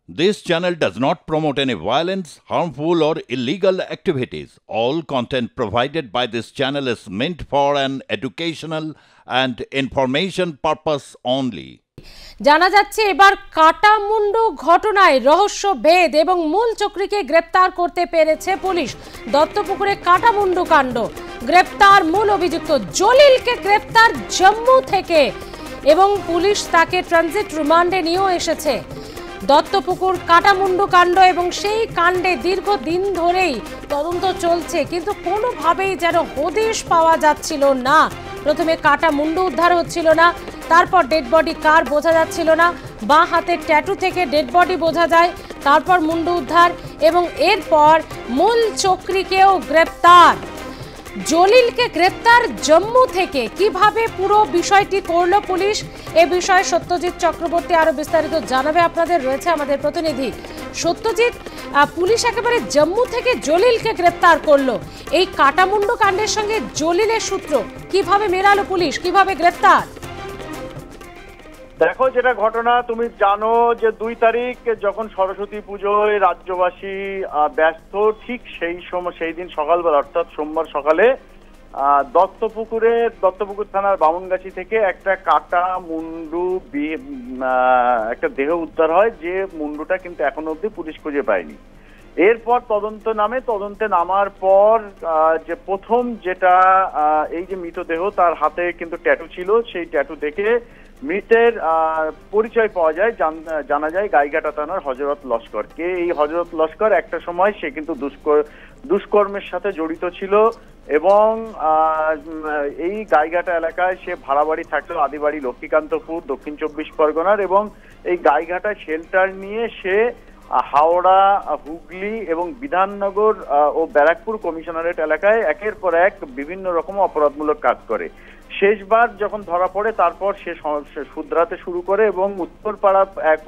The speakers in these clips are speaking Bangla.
This channel does not promote any violence, harmful, or illegal activities. All content provided by this channel is meant for an educational and information purpose only. জানা যাচ্ছে এবার কাটামুন্ডু ঘটনায় রহস্য ভেদ এবং মূল চক্রীকে গ্রেপ্তার করতে পেরেছে পুলিশ। দত্তপুকুরে কাটামুন্ডু কাণ্ড, গ্রেপ্তার মূল অভিযুক্ত জলিলকে গ্রেপ্তার জম্মু থেকে এবং পুলিশ তাকে ট্রানজিট রিমান্ডে নিয়েও এসেছে। দত্তপুকুর কাটামুন্ডু কাণ্ড এবং সেই কাণ্ডে দীর্ঘদিন ধরেই তদন্ত চলছে, কিন্তু কোনোভাবেই যেন হদিশ পাওয়া যাচ্ছিল না। প্রথমে কাটামুন্ডু উদ্ধার হচ্ছিল না, তারপর ডেড বডি কার বোঝা যাচ্ছিল না, বাঁ হাতের ট্যাটু থেকে ডেড বডি বোঝা যায়, তারপর মুন্ডু উদ্ধার এবং এরপর মূল চক্রীকেও গ্রেপ্তার। জলিলকে গ্রেপ্তার জম্মু থেকে। কিভাবে পুরো বিষয়টি করলো পুলিশ, এ বিষয়ে সত্যজিৎ চক্রবর্তী আরো বিস্তারিত জানাবে আপনাদের। রয়েছে আমাদের প্রতিনিধি সত্যজিৎ। পুলিশ একেবারে জম্মু থেকে জলিলকে গ্রেপ্তার করলো, এই কাটামুন্ডু কাণ্ডের সঙ্গে জলিলের সূত্র কিভাবে মেলালো পুলিশ, কিভাবে গ্রেপ্তার? দেখো, যেটা ঘটনা তুমি জানো যে 2 তারিখ যখন সরস্বতী পুজোয় রাজ্যবাসী ব্যস্ত, ঠিক সেই দিন সকালবেলা অর্থাৎ সোমবার সকালে দত্তপুকুর থানার বামুনগাছি থেকে একটা কাটা মুন্ডু একটা দেহ উদ্ধার হয়, যে মুন্ডুটা কিন্তু এখনো অব্দি পুলিশ খুঁজে পায়নি। এরপর তদন্তে নামার পর যে প্রথম যেটা এই যে মৃতদেহ, তার হাতে কিন্তু ট্যাটু ছিল, সেই ট্যাটু দেখে মৃতের পরিচয় পাওয়া যায়, জানা যায় গাইঘাটা থানার হযরত লস্করকে। এই হযরত লস্কর একটা সময় সে কিন্তু দুষ্কর্মের সাথে জড়িত ছিল এবং এই গাইঘাটা এলাকায় সে ভাড়া বাড়ি থাকতো, আদিবাড়ি লক্ষ্মীকান্তপুর, দক্ষিণ 24 পরগনার। এবং এই গাইঘাটা শেল্টার নিয়ে সে হাওড়া, হুগলি এবং বিধাননগর ও ব্যারাকপুর কমিশনারেট এলাকায় একের পর এক বিভিন্ন রকম অপরাধমূলক কাজ করে। শেষবার যখন ধরা পড়ে তারপর সে শুধরাতে শুরু করে এবং উত্তরপাড়া এক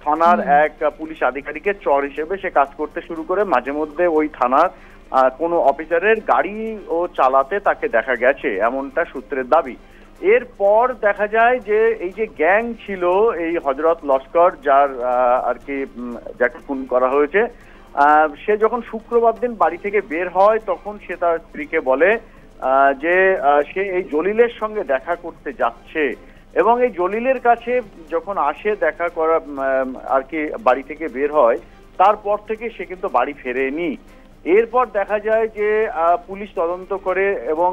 থানার এক পুলিশ আধিকারিকের চর হিসেবে সে কাজ করতে শুরু করে। মাঝে মধ্যে ওই থানার কোনো অফিসারের গাড়ি ও চালাতে তাকে দেখা গেছে, এমনটা সূত্রের দাবি। এরপর দেখা যায় যে এই যে গ্যাং ছিল এই হযরত লস্কর, যার আর কি যাকে খুন করা হয়েছে, সে যখন শুক্রবার দিন বাড়ি থেকে বের হয় তখন সে তার স্ত্রীকে বলে যে সে এই জলিলের সঙ্গে দেখা করতে যাচ্ছে এবং এই জলিলের কাছে যখন আসে দেখা করা আর কি বাড়ি থেকে বের হয়, তারপর থেকে সে কিন্তু বাড়ি ফেরেনি। এরপর দেখা যায় যে পুলিশ তদন্ত করে এবং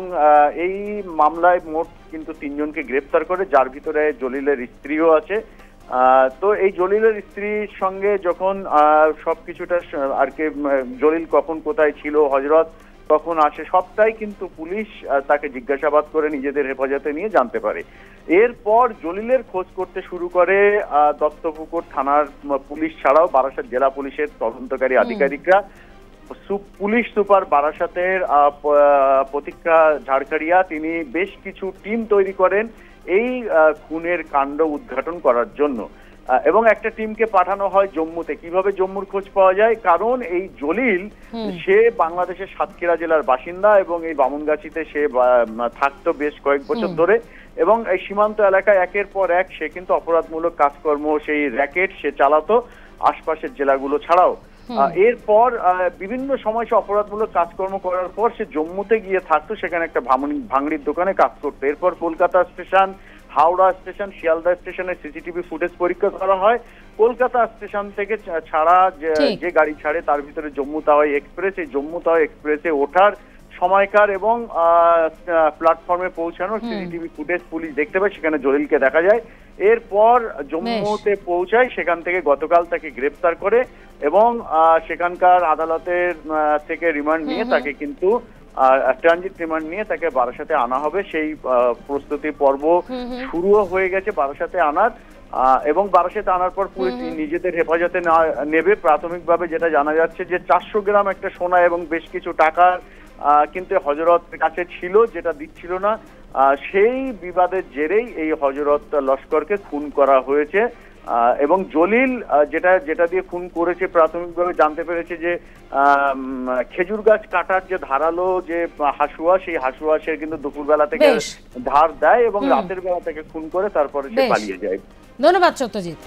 এই মামলায় মোট কিন্তু 3 জনকে গ্রেপ্তার করে, যার ভিতরে জলিলের স্ত্রীও আছে। তো এই জলিলের স্ত্রীর সঙ্গে যখন সবকিছুটা আর কি জলিল কখন কোথায় ছিল, হযরত তখন আসে, সবটাই কিন্তু পুলিশ তাকে জিজ্ঞাসাবাদ করে নিজেদের হেফাজতে নিয়ে জানতে পারে। এরপর জলিলের খোঁজ করতে শুরু করে দত্তপুকুর থানার পুলিশ ছাড়াও বারাসাত জেলা পুলিশের তদন্তকারী আধিকারিকরা। পুলিশ সুপার বারাসাতের প্রতীক্ষা ঝাড়খাড়িয়া তিনি বেশ কিছু টিম তৈরি করেন এই খুনের কাণ্ড উদ্ঘাটন করার জন্য এবং একটা টিমকে পাঠানো হয় জম্মুতে। কিভাবে জম্মুর খোঁজ পাওয়া যায়? কারণ এই জলিল সে বাংলাদেশের সাতক্ষীরা জেলার বাসিন্দা এবং এই বামুনগাছিতে সে থাকতো বেশ কয়েক বছর ধরে এবং এই সীমান্ত এলাকায় একের পর এক সে কিন্তু অপরাধমূলক কাজকর্ম, সেই র্যাকেট সে চালাতো আশপাশের জেলাগুলো ছাড়াও। এরপর বিভিন্ন সময় সে অপরাধমূলক কাজকর্ম করার পর সে জম্মুতে গিয়ে থাকতো, সেখানে একটা ভাঙড়ির দোকানে কাজ করতো। এরপর কলকাতা স্টেশন, হাওড়া স্টেশন, শিয়ালদা স্টেশনের সিসিটিভি ফুটেজ পরীক্ষা করা হয়। কলকাতা স্টেশন থেকে ছাড়া যে গাড়ি ছাড়ে তার ভিতরে জম্মু তাওয়াই এক্সপ্রেস, এই জম্মু তাওয়াই এক্সপ্রেসে ওঠার সময়কার এবং প্ল্যাটফর্মে পৌঁছানোর সিসিটিভি ফুটেজ পুলিশ দেখতে পায়, সেখানে জলিলকে দেখা যায়। এরপর জম্মুতে পৌঁছায়, সেখান থেকে গতকাল তাকে গ্রেপ্তার করে এবং সেখানকার আদালতের থেকে রিমান্ড নিয়ে তাকে কিন্তু ট্রানজিট রিমান্ড নিয়ে তাকে বারাসাতে আনা হবে। সেই প্রস্তুতি পর্ব শুরুও হয়ে গেছে বারাসাতে আনার এবং বারাসাতে আনার পর পুলিশ নিজেদের হেফাজতে নেবে। প্রাথমিকভাবে যেটা জানা যাচ্ছে যে 400 গ্রাম একটা সোনা এবং বেশ কিছু টাকার কিন্তু হযরতের কাছে ছিল, যেটা দিচ্ছিল না। সেই বিবাদের জেরেই এই হযরত লস্করকে খুন করা হয়েছে এবং জলিল যেটা দিয়ে খুন করেছে প্রাথমিকভাবে জানতে পেরেছে যে খেজুর গাছ কাটার যে ধারালো যে হাসুয়া, সেই হাসুয়া সে কিন্তু দুপুরবেলা থেকে ধার দেয় এবং রাতের বেলা থেকে খুন করে তারপরে সে পালিয়ে যায়। ধন্যবাদ সত্যজিৎ।